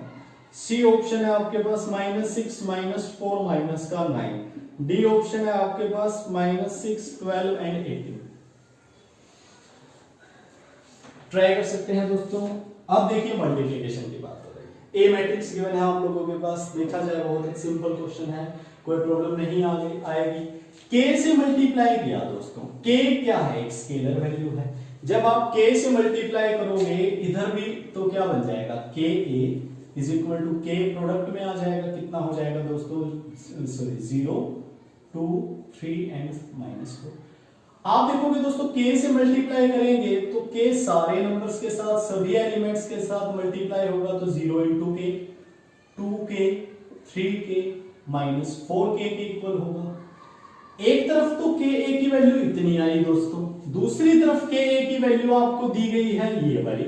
सी ऑप्शन है आपके पास -6 -4 -9। डी ऑप्शन है आपके पास -6 12 एंड 18। ट्राई कर सकते हैं दोस्तों। अब देखिए मल्टीप्लिकेशन की बात हो रही है। ए मैट्रिक्स गिवन है आप लोगों के पास, देखा जाए बहुत ही सिंपल क्वेश्चन है, कोई प्रॉब्लम नहीं आएगी। k से मल्टीप्लाई किया दोस्तों, k क्या है? एक स्केलर वैल्यू है। जब आप k से मल्टीप्लाई करोगे इधर भी तो क्या बन जाएगा? ka is equal to k, product में आ जाएगा, कितना हो जाएगा दोस्तों? Sorry 0 2 3 and -4। आप देखोगे दोस्तों k से मल्टीप्लाई करेंगे तो k सारे नंबर्स के साथ, सभी एलिमेंट्स के साथ मल्टीप्लाई होगा, तो 0 into k 2k 3k -4k के इक्वल होगा। एक तरफ तो ka की वैल्यू इतनी आई दोस्तों, दूसरी तरफ ka की वैल्यू आपको दी गई है ये वाली।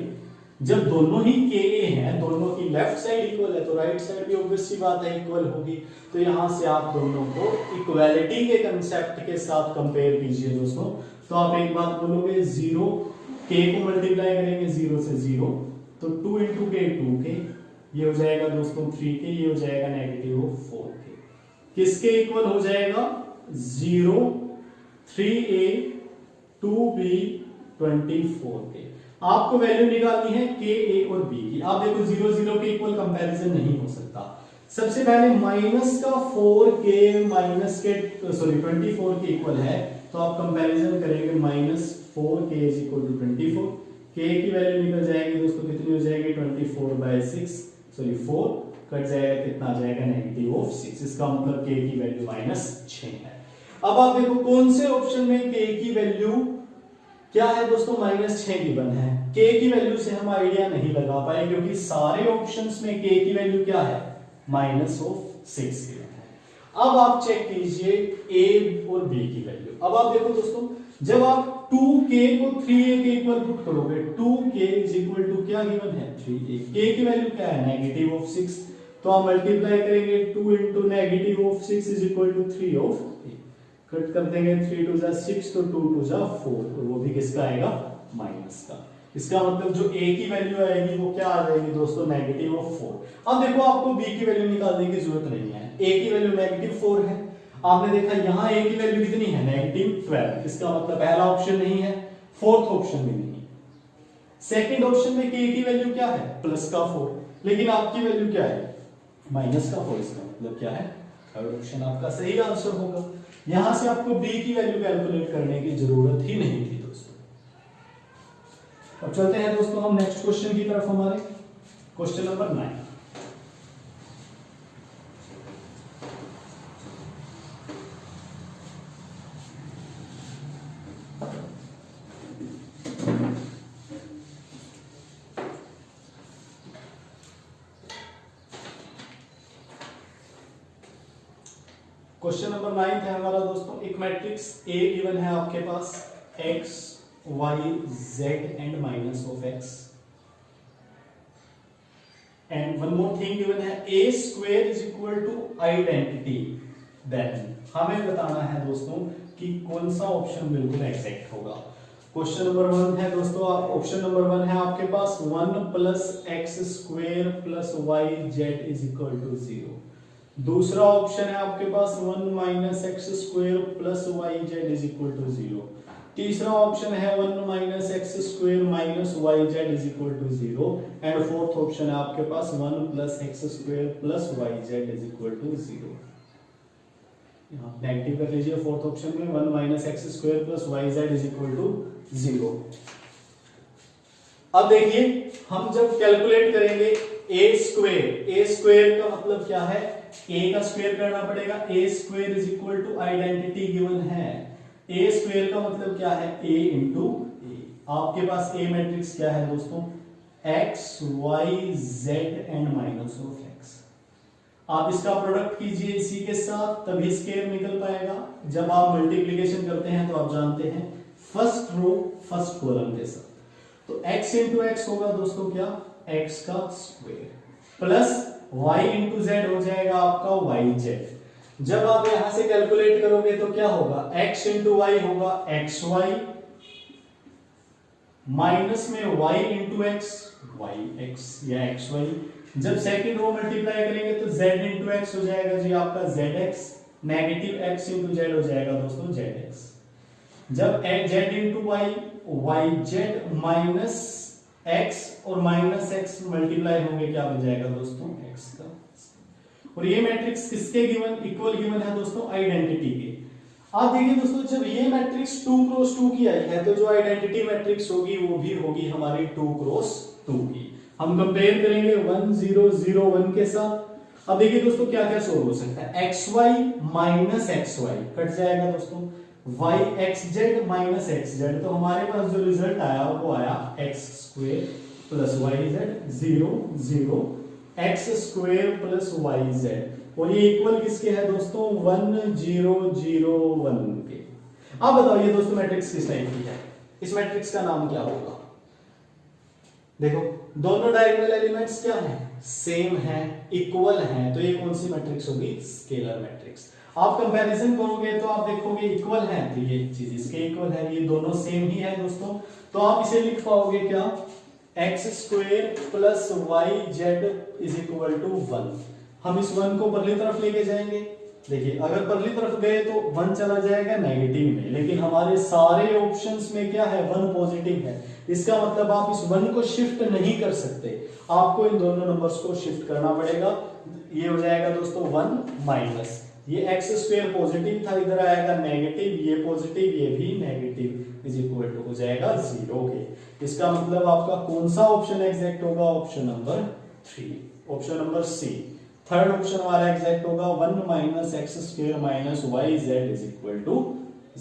जब दोनों ही ka हैं, दोनों की लेफ्ट साइड इक्वल है, तो राइट साइड भी ऑब्वियस सी बात है इक्वल होगी। तो यहां से आप दोनों को इक्वालिटी के कंसेप्ट के साथ कंपेयर कीजिए दोस्तों। तो आप एक बात बोलोगे, 0 k को मल्टीप्लाई करेंगे 0 से 0, तो 2 इंटू k 2k, ये हो जाएगा दोस्तों 3k, ये हो जाएगा -4k। किसके इक्वल हो जाएगा? 0 3a 2b 24 के। आपको वैल्यू निकालनी है k a और b की। आप देखो 0 0 के इक्वल कंपैरिजन नहीं हो सकता। सबसे पहले माइनस का 4k माइनस के 24 के इक्वल है, तो आप कंपैरिजन करेंगे -4k is equal to 24। k की वैल्यू निकल जाएगी दोस्तों, कितनी हो जाएगी? 24/6 सॉरी 4 कट जाएगा, कितना आ जाएगा? -6। इसका मतलब k की वैल्यू -6 है। अब आप देखो कौन से ऑप्शन में k की वैल्यू क्या है दोस्तों? -6 गिवन है। k की वैल्यू से हम आइडिया नहीं लगा पाए, क्योंकि सारे ऑप्शंस में k की वैल्यू क्या है? -6 गिवन है। अब आप चेक कीजिए a और b की वैल्यू। अब आप देखो दोस्तों, जब आप 2k को 3a के इक्वल पुट करोगे, 2k इज इक्वल टू क्या गिवन है? 3a। k की वैल्यू क्या है? -6। तो आप मल्टीप्लाई करेंगे 2 into -6 is equal to 3 of a। Cut कर देंगे 3 2 6, तो 2 2 4, और वो भी किसका आएगा? माइनस का। इसका मतलब जो a की वैल्यू आएगी वो क्या आ जाएगी दोस्तों? -4। अब देखो आपको b की वैल्यू निकालने की जरूरत नहीं है। a की वैल्यू -4 है, आपने देखा यहाँ a की वैल्यू कितनी है? -12। इसका मतलब पहला ऑप्शन नहीं है, फोर्थ ऑप्शन भी नहीं। सेकंड ऑप्शन में k की वैल्यू क्या है? +4, लेकिन आपकी वैल्यू क्या है? -4। इसका मतलब क्या है? थर्ड ऑप्शन आपका सही आंसर होगा। यहां से आपको b की वैल्यू कैलकुलेट करने की जरूरत ही नहीं थी दोस्तों। अब चलते हैं दोस्तों हम नेक्स्ट क्वेश्चन की तरफ, हमारे क्वेश्चन नंबर 9। क्वेश्चन नंबर 9 है हमारा दोस्तों। एक मैट्रिक्स A गिवन है आपके पास, x y z and -x, and one more thing given है, a square is equal to identity. Then हमें बताना है दोस्तों कि कौन सा ऑप्शन बिल्कुल एग्जैक्ट होगा। क्वेश्चन नंबर 1 है दोस्तों, ऑप्शन नंबर 1 है आपके पास 1 + x square + y z is equal to 0। दूसरा ऑप्शन है आपके पास 1 - x square + y z is equal to 0। तीसरा ऑप्शन है 1 - x square - y z is equal to 0। And fourth option है आपके पास 1 + x square + y z is equal to 0। यहाँ नेगेटिव कर लीजिए फोर्थ ऑप्शन में, 1 minus X square plus Y Z is equal to 0। अब देखिए हम जब कैलकुलेट करेंगे ए स्क्वायर का मतलब क्या है, ए का स्क्वायर करना पड़ेगा, A square is equal to identity given है, ए स्क्वायर का मतलब क्या है, ए इंटू ए। आपके पास ए मैट्रिक्स क्या है दोस्तों, X Y Z and minus of X. आप इसका प्रोडक्ट कीजिए इसी के साथ, तभी स्क्वायर निकल पाएगा। जब आप मल्टीप्लीकेशन करते हैं तो आप जानते हैं फर्स्ट रो फर्स्ट कॉलम के साथ, तो x इंटू एक्स होगा दोस्तों क्या, x का square plus y into Z हो जाएगा आपका वाई जेड। जब आप यहां से कैलकुलेट करोगे तो क्या होगा, x इंटू वाई होगा एक्स वाई, माइनस में y into X Y X या एक्स वाई। जब सेकंड रो मल्टीप्लाई करेंगे तो z इंटू एक्स हो जाएगा जी आपका Z X, negative x into Z हो जाएगा दोस्तों जेड एक्स। जब z into Y Y Z minus X और माइनस एक्स मल्टीप्लाई होंगे क्या बन जाएगा दोस्तों, x का। और ये मैट्रिक्स किसके गिवन, इक्वल गिवन है दोस्तों आइडेंटिटी के। आप देखिए दोस्तों जब ये मैट्रिक्स 2 क्रॉस 2 की आई है तो जो आइडेंटिटी मैट्रिक्स होगी वो भी होगी हमारी 2 क्रॉस 2 की। हम कंपेयर करेंगे 1 0 0 1 के साथ। अब देखिए दोस्तों क्या क्या सोल्व हो सकता है, X Y minus X Y cut जाएगा दोस्तों, Y X Z minus X Z, तो हमारे पास जो रिजल्ट आया वो आया X square plus Y Z 0 0 X square plus Y Z. और ये इक्वल किसके है दोस्तों, 1 0 0 1 के। अब बताओ ये दोस्तों मैट्रिक्स किस टाइप की है, इस मैट्रिक्स का नाम क्या होगा। देखो दोनों डायगोनल एलिमेंट्स क्या हैं, सेम हैं, इक्वल हैं, तो ये कौन सी मैट्रिक्स होगी, स्केलर मैट्रिक्स। आप कंपैरिजन करोगे तो आप देखोगे इक्वल है तो ये चीज इसके इक्वल है, ये दोनों सेम ही है दोस्तों, तो आप इसे लिख पाओगे क्या, X square plus Y Z is equal to 1। हम इस 1 को परली तरफ लेके जाएंगे, देखिए अगर परली तरफ गए तो 1 चला जाएगा नेगेटिव में, लेकिन हमारे सारे ऑप्शंस में क्या है 1 पॉजिटिव है, इसका मतलब आप इस 1 को शिफ्ट नहीं कर सकते, आपको इन दोनों नंबर्स को शिफ्ट करना पड़ेगा। ये हो जाएगा दोस्तों 1 माइनस, ये एक्स स्क्वायर पॉजिटिव था इधर आएगा नेगेटिव, ये पॉजिटिव ये भी नेगेटिव इज इक्वल टू हो जाएगा 0 के। इसका मतलब आपका कौन सा ऑप्शन एग्जैक्ट होगा, option number 3, option number C. Third option हमारा एग्जैक्ट होगा 1 minus X square minus Y Z is equal to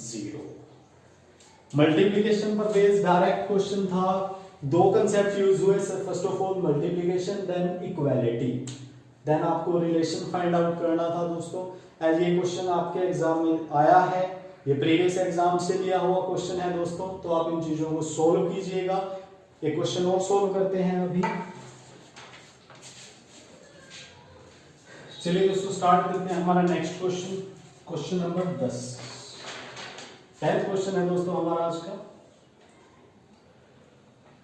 0। Multiplication पर बेस्ड डायरेक्ट क्वेश्चन था, दो कंसेप्ट यूज हुए sir, first of all multiplication then equality, then आपको relation find out करना था दोस्तों। एज ये क्वेश्चन आपके एग्जाम में आया है, ये प्रीवियस एग्जाम से लिया हुआ क्वेश्चन है दोस्तों, तो आप इन चीजों को सोल्व कीजिएगा। एक क्वेश्चन और सोल्व करते हैं अभी, चलिए दोस्तों स्टार्ट करते हैं हमारा next question, question number 10। 10th question है दोस्तों हमारा आज का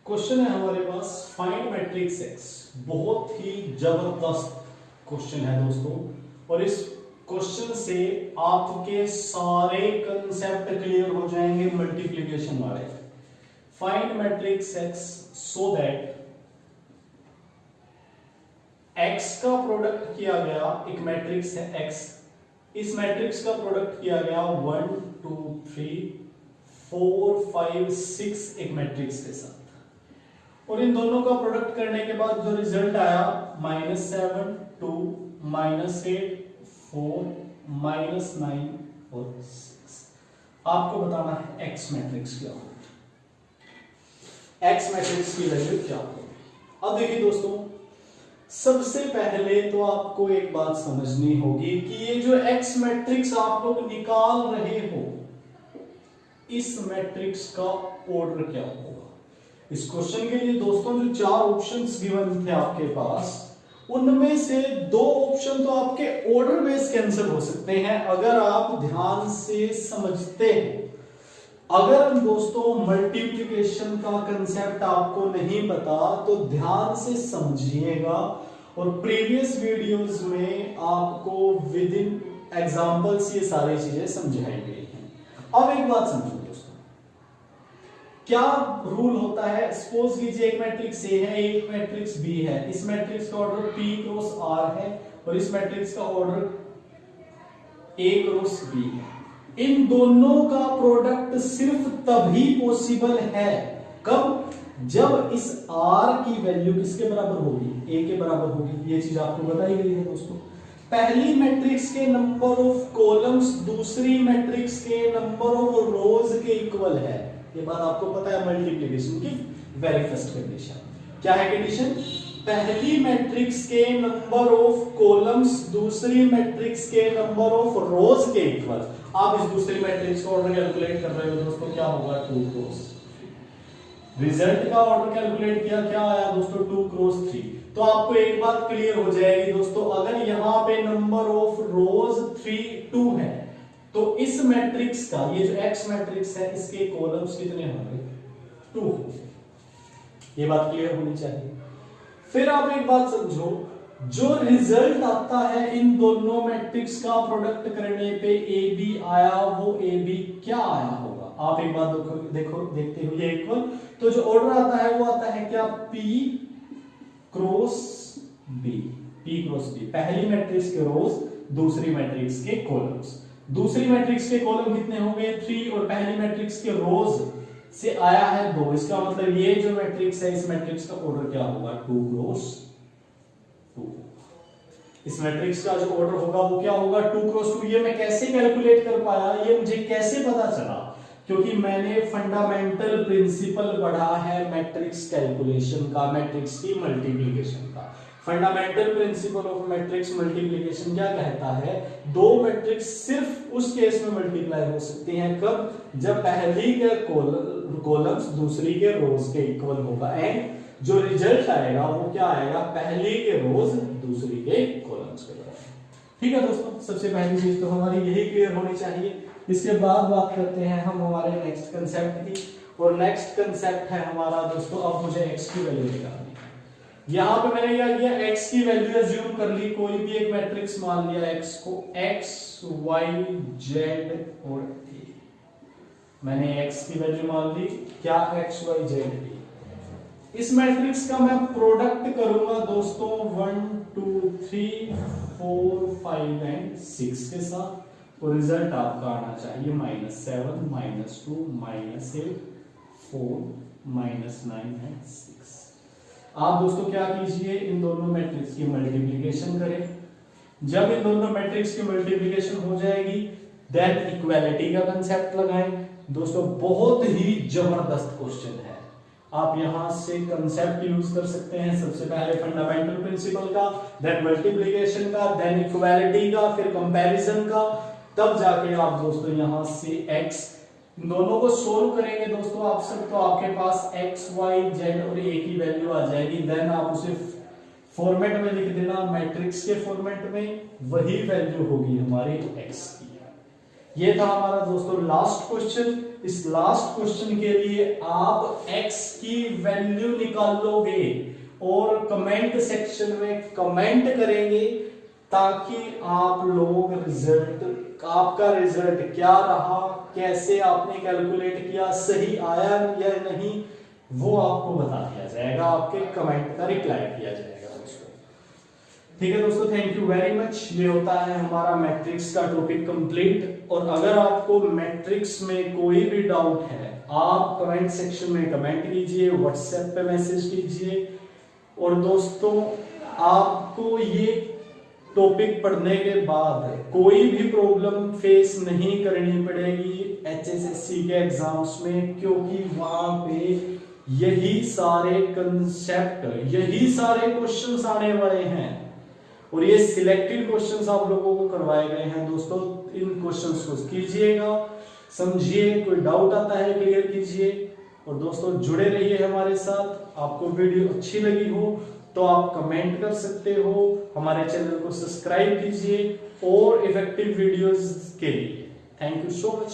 क्वेश्चन है हमारे पास, फाइंड मैट्रिक्स एक्स। बहुत ही जबरदस्त क्वेश्चन है दोस्तों, और इस क्वेश्चन से आपके सारे कंसेप्ट क्लियर हो जाएंगे मल्टीप्लिकेशन वाले। Find matrix x so that x का प्रोडक्ट किया गया, एक मैट्रिक्स है एक्स, इस मैट्रिक्स का प्रोडक्ट किया गया 1 2 3 4 5 6 एक मैट्रिक्स के साथ, और इन दोनों का प्रोडक्ट करने के बाद जो रिजल्ट आया -7 2 -8 4 -9 और 6। आपको बताना है एक्स मैट्रिक्स क्या होगी, एक्स मैट्रिक्स की वैल्यू क्या होगी। अब देखिए दोस्तों सबसे पहले तो आपको एक बात समझनी होगी कि ये जो एक्स मैट्रिक्स आप लोग निकाल रहे हो, इस मैट्रिक्स का ऑर्डर क्या होगा। इस क्वेश्चन के लिए दोस्तों जो 4 ऑप्शंस गिवन थे आपके पास, उनमें से 2 ऑप्शन तो आपके ऑर्डर बेस कैंसिल हो सकते हैं अगर आप ध्यान से समझते हो। अगर दोस्तों मल्टीप्लिकेशन का कंसेप्ट आपको नहीं पता तो ध्यान से समझिएगा, और प्रीवियस वीडियोस में आपको विद इन एग्जांपल्स ये सारी चीजें समझाई गई हैं। अब एक बात समझो दोस्तों, क्या रूल होता है, सपोज कीजिए एक मैट्रिक्स ए है, एक मैट्रिक्स बी है, इस मैट्रिक्स का ऑर्डर p क्रॉस r है और इस मैट्रिक्स का ऑर्डर ए क्रॉस बी है। इन दोनों का प्रोडक्ट सिर्फ तभी पॉसिबल है कब, जब इस आर की वैल्यू किसके बराबर होगी, ए के बराबर होगी। ये चीज आपको बताई गई है दोस्तों। पहली मैट्रिक्स के नंबर ऑफ कॉलम्स दूसरी मैट्रिक्स के नंबर ऑफ रोज के इक्वल है। ये बात आपको पता है मल्टीप्लिकेशन की वेरी फर्स्ट कंडीशन। क्या है कंडीशन? पहली मैट्रिक्स के नंबर ऑफ कॉलम्स दूसरी मैट्रिक्स के नंबर ऑफ रोज के इक्वल। आप इस दूसरी मैट्रिक्स का ऑर्डर कैलकुलेट कर रहे हो दोस्तों, क्या होगा 2 क्रॉस। रिजल्ट का ऑर्डर कैलकुलेट किया, क्या आया दोस्तों 2 क्रॉस 3। तो आपको एक बात क्लियर हो जाएगी दोस्तों, अगर यहां पे नंबर ऑफ रोज 2 है तो इस मैट्रिक्स का, ये जो एक्स मैट्रिक्स है, इसके कॉलम्स कितने होंगे 2। ये बात क्लियर होनी चाहिए। फिर आप एक बात समझो, जो रिजल्ट आता है इन दोनों मैट्रिक्स का प्रोडक्ट करने पे ए बी आया, वो ए बी क्या आया होगा। आप एक बात देखते हुए इक्वल, तो जो ऑर्डर आता है वो आता है क्या, P cross B. P cross B, पहली मैट्रिक्स के रोज दूसरी मैट्रिक्स के कॉलम्स। दूसरी मैट्रिक्स के कॉलम कितने हो गए 3 और पहली मैट्रिक्स के रोज से आया है 2। इसका मतलब ये जो मैट्रिक्स है, इस मैट्रिक्स का ऑर्डर क्या होगा 2 क्रॉस 2। इस मैट्रिक्स का जो ऑर्डर होगा वो क्या होगा 2 क्रॉस 2। ये मैं कैसे कैलकुलेट कर पाया, ये मुझे कैसे पता चला, क्योंकि मैंने फंडामेंटल प्रिंसिपल पढ़ा है मैट्रिक्स कैलकुलेशन का, मैट्रिक्स की मल्टीप्लिकेशन का। Fundamental principle of matrix multiplication क्या कहता है, दो मैट्रिक्स सिर्फ उस केस में मल्टीप्लाई हो सकती हैं कब, जब पहली के कॉलम्स दूसरी के रोज के इक्वल होगा, एंड जो रिजल्ट आएगा वो क्या आएगा, पहली के रोज दूसरी के कॉलम्स के बराबर। ठीक है दोस्तों, सबसे पहली चीज तो हमारी यही क्लियर होनी चाहिए। इसके बाद बात करते हैं हम हमारे नेक्स्ट कंसेप्ट की, और नेक्स्ट कंसेप्ट है हमारा दोस्तों, अब मुझे x की वैल्यू निकालनी है। यहां पे मैंने क्या किया, x की वैल्यू एज्यूम कर ली, कोई भी एक मैट्रिक्स मान लिया x को, x y z और a। मैंने x की वैल्यू मान ली, क्या x y z a। इस मैट्रिक्स का मैं प्रोडक्ट करूंगा दोस्तों 1 2 3 4 5 एंड 6 के साथ, तो रिजल्ट आपका आना चाहिए -7 -2 -8 4 -9 एंड 6। आप दोस्तों क्या कीजिए, इन दोनों मैट्रिक्स की मल्टीप्लिकेशन करें। जब इन दोनों मैट्रिक्स की मल्टीप्लिकेशन हो जाएगी, देन इक्वालिटी का कंसेप्ट लगाएं। दोस्तों बहुत ही जबरदस्त क्वेश्चन है, आप यहां से कंसेप्ट यूज कर सकते हैं। सबसे पहले फंडामेंटल प्रिंसिपल का, देन मल्टीप्लिकेशन का, देन इक्वालिटी का, फिर कंपैरिजन का, तब जाके आप दोस्तों यहां से x, इन दोनों को सोल्व करेंगे दोस्तों आप सब, तो आपके पास x y z और a की वैल्यू आ जाएगी। देन आप उसे फॉर्मेट में लिख देना, मैट्रिक्स के फॉर्मेट में, वही वैल्यू होगी हमारी x की। ये था हमारा दोस्तों लास्ट क्वेश्चन। इस लास्ट क्वेश्चन के लिए आप x की वैल्यू निकाल लोगे और कमेंट सेक्शन में कमेंट करेंगे, ताकि आप लोग रिजल्ट, आपका रिजल्ट क्या रहा, कैसे आपने कैलकुलेट किया, सही आया या नहीं, वो आपको बता दिया जाएगा, आपके कमेंट का रिप्लाई किया जाएगा दोस्तों। ठीक है दोस्तों, थैंक यू वेरी मच। ये होता है हमारा मैट्रिक्स का टॉपिक कंप्लीट। और अगर आपको मैट्रिक्स में कोई भी डाउट है, आप कमेंट सेक्शन में कमेंट कीजिए, व्हाट्सएप पे मैसेज कीजिए। और दोस्तों आपको ये टॉपिक पढ़ने के बाद कोई भी प्रॉब्लम फेस नहीं करनी पड़ेगी HSSC के एग्जाम्स में, क्योंकि वहां पे यही सारे कंसेप्ट, यही सारे क्वेश्चंस आने वाले हैं, और ये सिलेक्टेड क्वेश्चंस आप लोगों को करवाए गए हैं दोस्तों। इन क्वेश्चंस को कीजिएगा, समझिए, कोई डाउट आता है क्लियर कीजिए। और दोस्तों जुड़े रहिए हमारे साथ। आपको वीडियो अच्छी लगी हो तो आप कमेंट कर सकते हो, हमारे चैनल को सब्सक्राइब कीजिए और इफेक्टिव वीडियोस के लिए। Thank you so much.